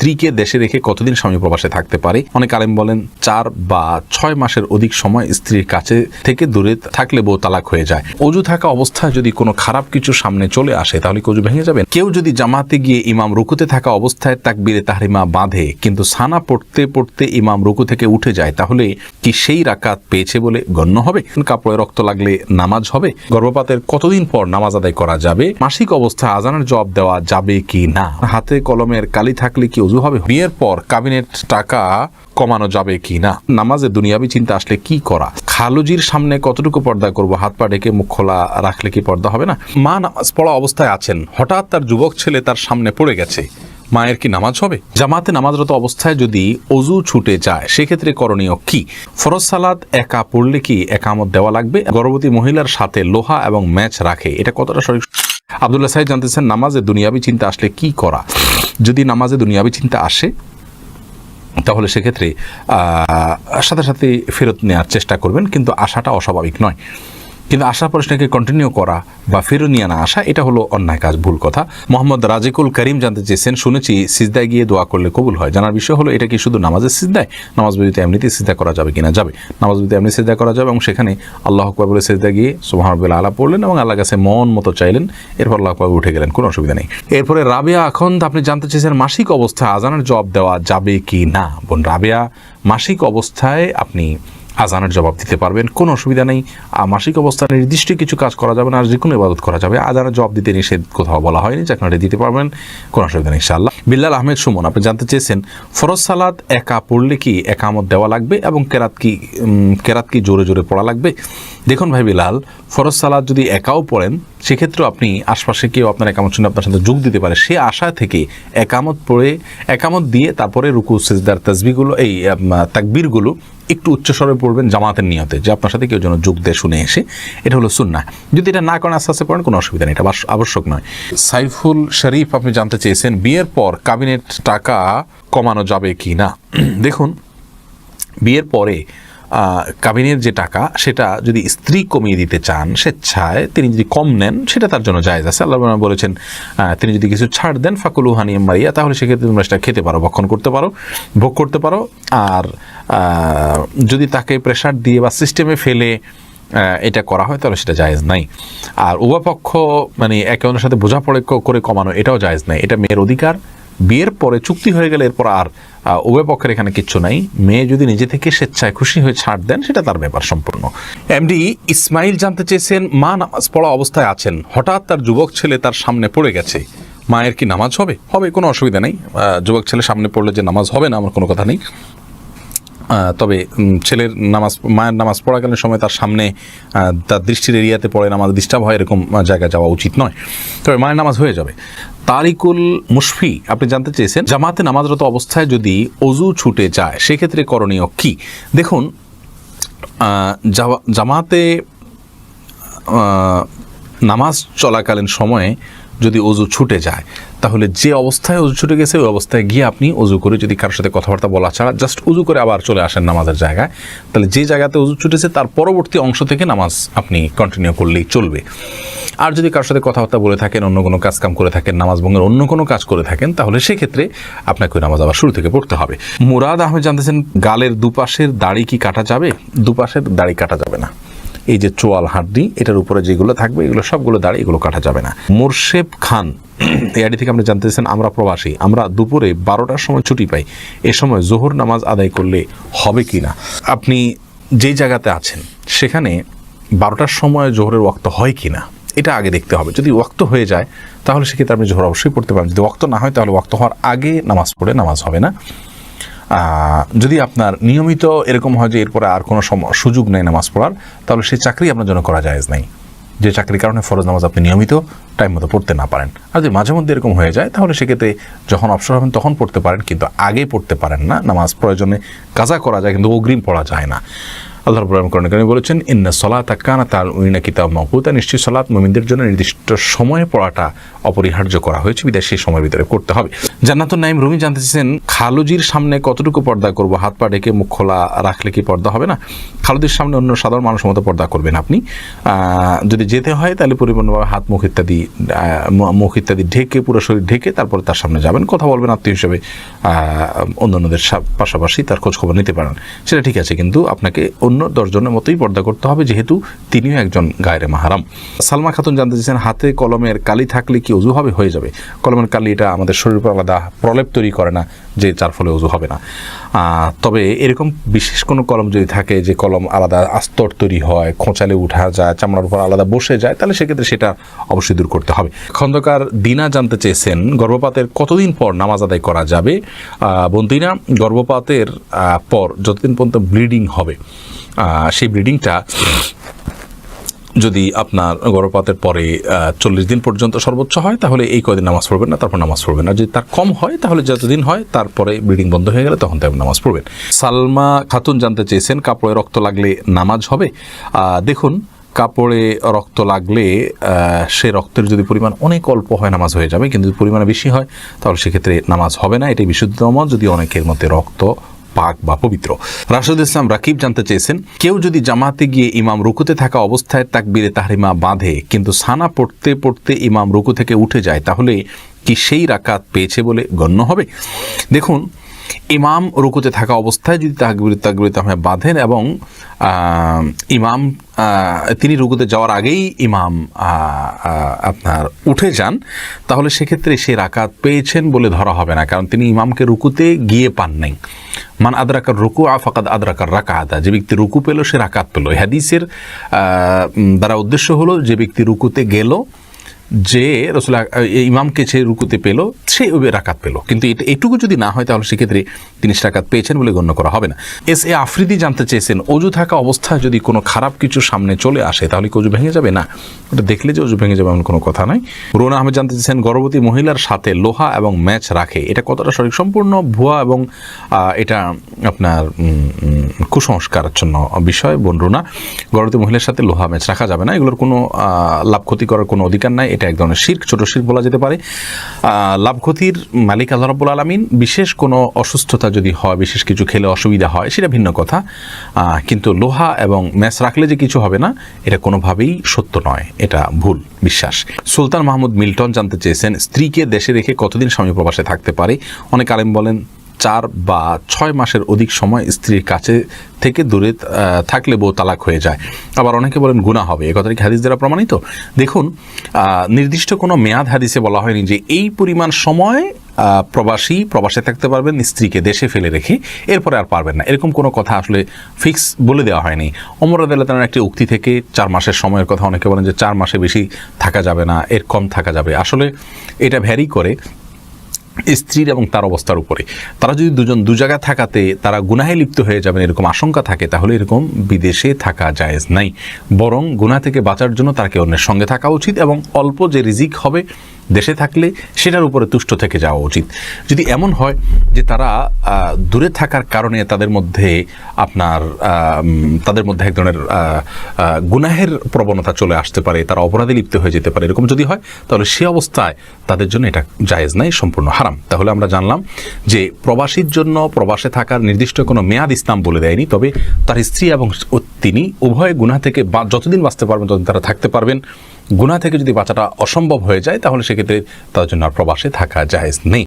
স্ত্রীকে দেশে রেখে কতদিন স্বামী প্রবাসে থাকতে পারে? অনেক আলেম বলেন 4 বা 6 মাসের অধিক সময় স্ত্রীর কাছে থেকে দূরে থাকলে বউ তালাক হয়ে যায়। অজু থাকা অবস্থায় যদি কোনো খারাপ কিছু সামনে চলে আসে তাহলে কি অজু ভেঙে যাবে? কেউ যদি জামাতে গিয়ে ইমাম রুকুতে থাকা অবস্থায় তাকবীরে তাহরিমা বাঁধে কিন্তু সানা পড়তে পড়তে ইমাম রুকু থেকে উঠে যায় তাহলে কি সেই রাকাত পেয়েছে বলে গণ্য হবে? কাপড়ে রক্ত লাগলে নামাজ হবে? গর্ভপাতের কতদিন পর নামাজ আদায় করা যাবে? মাসিক অবস্থায় আজানের জবাব দেওয়া যাবে কি না? হাতে কলমের কালি থাকলে কি ওযু হবে? বিয়ের পর কাবিনেট টাকা কমানো যাবে কি না? নামাজে দুনিয়াবি চিন্তা আসলে কি করা? খালুজির সামনে কতটুকু পর্দা করব? হাত পা ঢেকে মুখ খোলা রাখলে কি পর্দা হবে না? মা নামাজ পড়া অবস্থায় আছেন, হঠাৎ তার যুবক ছেলে তার সামনে পড়ে গেছে, মায়ের কি নামাজ হবে? জামাতে নামাজরত অবস্থায় যদি অজু ছুটে যায় সেক্ষেত্রে করণীয় কি? ফরজ সালাত একা পড়লে কি একামত দেওয়া লাগবে? গর্ভবতী মহিলার সাথে লোহা এবং ম্যাচ রাখে, এটা কতটা সঠিক? আব্দুল্লাহ সাহেব জানতেছেন নামাজে দুনিয়াবি চিন্তা আসলে কি করা? যদি নামাজে দুনিয়াবি চিন্তা আসে তাহলে সেক্ষেত্রে সাথে সাথে ফেরত নেওয়ার চেষ্টা করবেন, কিন্তু আশাটা অস্বাভাবিক নয়। কিন্তু আশার পরে সেটাকে কন্টিনিউ করা বা ফেরত নিয়ে না আসা এটা হলো অন্যায় কাজ, ভুল কথা। মোহাম্মদ রাজিকুল করিম জানতে চেয়েছেন, শুনেছি সিজদায় গিয়ে দোয়া করলে কবুল হয়। জানার বিষয় হলো এটা কি শুধু নামাজের সিজদায়? নামাজ বিরতিতে এমনিতে সিজদা করা যাবে কিনা? যাবে। নামাজ বিরতিতে এমনি সিজদা করা যাবে এবং সেখানে আল্লাহু আকবার বলে সিজদা গিয়ে সুবহানাল্লাহিল আলা পড়লেন এবং আল্লাহর কাছে মন মতো চাইলেন, এরপর আল্লাহু আকবার উঠে গেলেন, কোনো অসুবিধা নেই। এরপরে রাবিয়া আখন্দ আপনি জানতে চেয়েছেন মাসিক অবস্থায় আজানের জবাব দেওয়া যাবে কি না? বোন রাবিয়া, মাসিক অবস্থায় আপনি আজানের জবাব দিতে পারবেন, কোনো অসুবিধা নেই। মাসিক অবস্থায় নির্দিষ্ট কিছু কাজ করা যাবে না, আর যে কোনো ইবাদত করা যাবে। আজানের জবাব দিতে নিষেধ কোথাও বলা হয়নি, যে আপনারা দিতে পারবেন, কোনো অসুবিধা নেই ইনশাআল্লাহ। বিল্লাল আহমেদ সুমন আপনি জানতে চেয়েছেন ফরজ সালাত একা পড়লে কি একামত দেওয়া লাগবে এবং কেরাত কি জোরে জোরে পড়া লাগবে? দেখুন ভাই বিলাল, ফরজ সালাত যদি একাও পড়েন সেক্ষেত্রে আপনি আশপাশে কেউ আপনার একামত শুনে আপনার সাথে যোগ দিতে পারে, সে আশা থেকে একামত পড়ে একামত দিয়ে তারপরে রুকু সিজদার তাসবিহগুলো এই তাকবীরগুলো একটু উচ্চস্বরে পড়বেন জামাতের নিয়তে, যে আপনার সাথে কেউ যেন যোগ দিয়ে শুনে এসে। এটা হলো সুন্নাহ। যদি এটা না করেন আস্তে আস্তে পড়েন, কোনো অসুবিধা নেই, এটা আবশ্যক নয়। সাইফুল শরীফ আপনি জানতে চেয়েছেন বিয়ের পর কাবিনেট টাকা কমানো যাবে কি না? দেখুন, বিয়ের পরে কাবিনের যে টাকা সেটা যদি স্ত্রী কমিয়ে দিতে চান স্বেচ্ছায়, তিনি যদি কম নেন সেটা তার জন্য জায়েজ আছে। আল্লাহ বলেছেন তিনি যদি কিছু ছাড় দেন ফাকুলু হানিয়াম মারিয়া, তাহলে সেক্ষেত্রে তোমরা সেটা খেতে পারো, ভক্ষণ করতে পারো, ভোগ করতে পারো। আর যদি তাকে প্রেশার দিয়ে বা সিস্টেমে ফেলে এটা করা হয় তাহলে সেটা জায়েজ নাই। আর উভয় পক্ষ মানে একে অন্যের সাথে বোঝাপড়া করে কমানো, এটাও জায়েজ নাই, এটা মেয়ের অধিকার। বিয়ের পরে চুক্তি হয়ে গেলে এরপর আর উভয় পক্ষের এখানে কিচ্ছু নাই। মেয়ে যদি নিজে থেকে স্বেচ্ছায় খুশি হয়ে ছাড় দেন সেটা তার ব্যাপার সম্পূর্ণ। এমডি ইসমাইল জানতে চেয়েছেন মা নামাজ পড়া অবস্থায় আছেন, হঠাৎ তার যুবক ছেলে তার সামনে পড়ে গেছে, মায়ের কি নামাজ হবে? হবে, কোনো অসুবিধা নেই। যুবক ছেলে সামনে পড়লে যে নামাজ হবে না আমার কোনো কথা নেই। তবে ছেলের নামাজ, মায়ের নামাজ পড়াকালীন সময় তার সামনে তার দৃষ্টির এরিয়াতে পড়ে নামাজ ডিস্টার্ব হয়, এরকম জায়গায় যাওয়া উচিত নয়। তবে মায়ের নামাজ হয়ে যাবে। তারিকুল মুশফি আপনি জানতে চেয়েছেন জামাতে নামাজরত অবস্থায় যদি অজু ছুটে যায় সেক্ষেত্রে করণীয় কি? দেখুন, জামাতে নামাজ চলাকালীন সময়ে যদি অজু ছুটে যায় তাহলে যে অবস্থায় অজু ছুটে গেছে ওই অবস্থায় গিয়ে আপনি অজু করে, যদি কারোর সাথে কথাবার্তা বলা ছাড়া জাস্ট অজু করে আবার চলে আসেন নামাজের জায়গায়, তাহলে যে জায়গাতে অজু ছুটেছে তার পরবর্তী অংশ থেকে নামাজ আপনি কন্টিনিউ করলেই চলবে। আর যদি কারোর সাথে কথাবার্তা বলে থাকেন, অন্য কোনো কাজকাম করে থাকেন, নামাজ ভঙ্গের অন্য কোনো কাজ করে থাকেন, তাহলে সেক্ষেত্রে আপনাকে ওই নামাজ আবার শুরু থেকে পড়তে হবে। মুরাদ আহমেদ জানতেছেন গালের দুপাশের দাড়ি কি কাটা যাবে? দুপাশের দাড়ি কাটা যাবে না। এই যে চোয়াল হাড্ডি এটার উপরে যেগুলো থাকবে এগুলো সবগুলো দাঁড়িয়ে এগুলো কাটা যাবে না। মোরশেদ খান এই আইডি থেকে আপনি জানতে চাইছেন আমরা প্রবাসী, আমরা দুপুরে 12টার সময় ছুটি পাই, এ সময় জোহর নামাজ আদায় করলে হবে কি না? আপনি যেই জায়গাতে আছেন সেখানে 12টার সময় জোহরের ওয়াক্ত হয় কি না এটা আগে দেখতে হবে। যদি ওয়াক্ত হয়ে যায় তাহলে সেক্ষেত্রে আপনি জোহর অবশ্যই পড়তে পারেন। যদি ওয়াক্ত না হয় তাহলে ওয়াক্ত হওয়ার আগে নামাজ পড়ে নামাজ হবে না। যদি আপনার নিয়মিত এরকম হয় যে এরপরে আর কোনো সুযোগ নেই নামাজ পড়ার, তাহলে সেই চাকরি আপনার জন্য করা জায়েজ নাই, যে চাকরির কারণে ফরজ নামাজ আপনি নিয়মিত টাইম মতো পড়তে না পারেন। আর যদি মাঝে মধ্যে এরকম হয়ে যায় তাহলে সেক্ষেত্রে যখন অবসর হবেন তখন পড়তে পারেন, কিন্তু আগে পড়তে পারেন না। নামাজ প্রয়োজনে কাজা করা যায় কিন্তু অগ্রিম পড়া যায় না। আল্লাহ রাব্বুল আলামিন কোরআনে কারিমে বলেছেন, ইন্না সলাতা কানাত আলাল মুমিনিনা কিতাবাম মাওকুতা, নিশ্চয়ই সালাত মুমিনদের জন্য নির্দিষ্ট সময়ে পড়াটা অপরিহার্য করা হয়েছে, বিধায় সেই সময়ের ভিতরে করতে হবে। জান্নাতুন নাঈম রুমি জানতে চেয়েছেন, খালুজির সামনে কতটুকু পর্দা করব? হাত পা ঢেকে মুখ খোলা রাখলে কি পর্দা হবে না? খালুজির সামনে অন্য সাধারণ মানুষের মতো পর্দা করবেন আপনি। যদি যেতে হয় তাহলে পরিপূর্ণভাবে হাত মুখ ইত্যাদি ঢেকে, পুরো শরীর ঢেকে তারপরে তার সামনে যাবেন, কথা বলবেন, আত্মীয় হিসেবে অন্যান্যদের পাশাপাশি তার খোঁজখবর নিতে পারেন, সেটা ঠিক আছে। কিন্তু আপনাকে অন্য 10 জনের মতোই পর্দা করতে হবে, যেহেতু তিনিও একজন গায়রে মাহরাম। সালমা খাতুন জানতে চেয়েছেন, হাতে কলমের কালি থাকলে কি ওযু হবে? হয়ে যাবে। কলমের কালি এটা আমাদের শরীরের উপর আলাদা প্রলেপ তৈরি করে না, যে যার ফলে ওযু হবে না। তবে এরকম বিশেষ কোনো কলম যদি থাকে, যে কলম আলাদা আস্তর তৈরি হয়, খোঁচালে উঠা যায়, চামড়ার উপর আলাদা বসে যায়, তাহলে সেক্ষেত্রে সেটা অবশ্যই দূর করতে হবে। খন্দকার দিনা জানতে চেয়েছেন, গর্ভপাতের কতদিন পর নামাজ আদায় করা যাবে? বন্দিনা, গর্ভপাতের পর যতদিন পর্যন্ত ব্লিডিং হবে, সেই ব্লিডিংটা যদি আপনার গর্ভপাতের পরে 40 দিন পর্যন্ত সর্বোচ্চ হয়, তাহলে এই কদিন নামাজ পড়বেন না, তারপর নামাজ পড়বেন না। যদি তার কম হয়, তাহলে যতদিন হয় তারপরে ব্লিডিং বন্ধ হয়ে গেলে তখন তাই নামাজ পড়বেন। সালমা খাতুন জানতে চেয়েছেন, কাপড়ে রক্ত লাগলে নামাজ হবে? দেখুন, কাপড়ে রক্ত লাগলে সে রক্তের যদি পরিমাণ অনেক অল্প হয় নামাজ হয়ে যাবে, কিন্তু যদি পরিমাণে বেশি হয় তাহলে সেক্ষেত্রে নামাজ হবে না। এটাই বিশুদ্ধ মত, যদি অনেকের মধ্যে রক্ত পাক বা পবিত্র। রাশেদ ইসলাম রাকিব জানতে চেয়েছেন, কেউ যদি জামাতে গিয়ে ইমাম রুকুতে থাকা অবস্থায় তাকবীরে তাহরিমা বাঁধে, কিন্তু সানা পড়তে পড়তে ইমাম রুকু থেকে উঠে যায়, তাহলে কি সেই রাকাত পেয়েছে বলে গণ্য হবে? দেখুন, ইমাম রুকুতে থাকা অবস্থায় যদি তাকবীরে তাহরিমা বাঁধেন এবং ইমাম তিনি রুকুতে যাওয়ার আগেই ইমাম আপনার উঠে যান, তাহলে সেক্ষেত্রে সে রাকাত পেয়েছেন বলে ধরা হবে না, কারণ তিনি ইমামকে রুকুতে গিয়ে পান নাই। মান আদরাকার রুকু ফাকাদ আদরাকার রাকাতা, যে ব্যক্তি রুকু পেল সে রাকাত পেল। এই হাদিসের দ্বারা উদ্দেশ্য হলো, যে ব্যক্তি রুকুতে গেল, যে রাসূল ইমামকে সে রুকুতে পেল, সে ওই রাকাত পেল। কিন্তু এইটুকু যদি না হয়, তাহলে সেক্ষেত্রে তিনি রাকাত পেয়েছেন বলে গণ্য করা হবে না। এ আফ্রিদি জানতে চেয়েছেন, অজু থাকা অবস্থায় যদি কোনো খারাপ কিছু সামনে চলে আসে, তাহলে কি অজু ভেঙে যাবে? না, ওটা দেখলে যে অজু ভেঙে যাবে এমন কোনো কথা নয়। রোনা আহমেদ জানতে চেয়েছেন, গর্ভবতী মহিলার সাথে লোহা এবং ম্যাচ রাখে, এটা কতটা সঠিক? সম্পূর্ণ ভুয়া এবং এটা আপনার কুসংস্কারাচ্ছন্ন বিষয়। বোন রোনা, গর্ভবতী মহিলার সাথে লোহা ম্যাচ রাখা যাবে না, এগুলোর কোনো লাভ ক্ষতি করার কোনো অধিকার নাই। এটা এক ধরনের শিরক, ছোট শিরক বলা যেতে পারে। লাভ ক্ষতির মালিক আল্লাহ রাব্বুল আলামিন। বিশেষ কোনো অসুস্থতা যদি হয়, বিশেষ কিছু খেলে অসুবিধা হয়, সেটা ভিন্ন কথা, কিন্তু লোহা এবং ম্যাচ রাখলে যে কিছু হবে না, এটা কোনোভাবেই সত্য নয়, এটা ভুল বিশ্বাস। সুলতান মাহমুদ মিল্টন জানতে চেয়েছেন, স্ত্রীকে দেশে রেখে কতদিন স্বামী প্রবাসে থাকতে পারে? অনেক আলেম বলেন 4 বা 6 মাসের অধিক সময় স্ত্রীর কাছে থেকে দূরে থাকলে বউ তালাক হয়ে যায়। আবার অনেকে বলেন গুনাহ হবে। এ কথাটা কি হাদিস দ্বারা প্রমাণিত? দেখুন, নির্দিষ্ট কোনো মেয়াদ হাদিসে বলা হয়নি যে এই পরিমাণ সময় প্রবাসে থাকতে পারবেন স্ত্রীকে দেশে ফেলে রেখে, এরপরে আর পারবেন না, এরকম কোনো কথা আসলে ফিক্স বলে দেওয়া হয়নি। ওমর রাদিয়াল্লাহু তাআলার একটি উক্তি থেকে 4 মাসের সময়ের কথা অনেকে বলেন যে 4 মাসে বেশি থাকা যাবে না, এর কম থাকা যাবে। আসলে এটা ভ্যারি করে স্ত্রীর এবং তার অবস্থার উপরে। তারা যদি দুজন দু জায়গায় থাকাতে তারা গুনাহে লিপ্ত হয়ে যাবেন এরকম আশঙ্কা থাকে, তাহলে এরকম বিদেশে থাকা জায়েজ নাই। বরং গুনাহ থেকে বাঁচার জন্য তাকে অন্যের সঙ্গে থাকা উচিত এবং অল্প যে রিজিক হবে দেশে থাকলে সেটার উপরে তুষ্ট থেকে যাওয়া উচিত। যদি এমন হয় যে তারা দূরে থাকার কারণে তাদের মধ্যে এক ধরনের গুনাহের প্রবণতা চলে আসতে পারে, তারা অপরাধে লিপ্ত হয়ে যেতে পারে, এরকম যদি হয়, তাহলে সে অবস্থায় তাদের জন্য এটা জায়েজ নাই, সম্পূর্ণ হারাম। তাহলে আমরা জানলাম যে প্রবাসীর জন্য প্রবাসে থাকার নির্দিষ্ট কোনো মেয়াদ ইসলাম বলে দেয়নি, তবে তার স্ত্রী এবং তিনি উভয় গুনাহ থেকে যতদিন বাঁচতে পারবেন ততদিন তারা থাকতে পারবেন। গুনাহ থেকে যদি বাঁচাটা অসম্ভব হয়ে যায়, তাহলে সেক্ষেত্রে তাদের জন্য আর প্রবাসে থাকা জায়েজ নেই।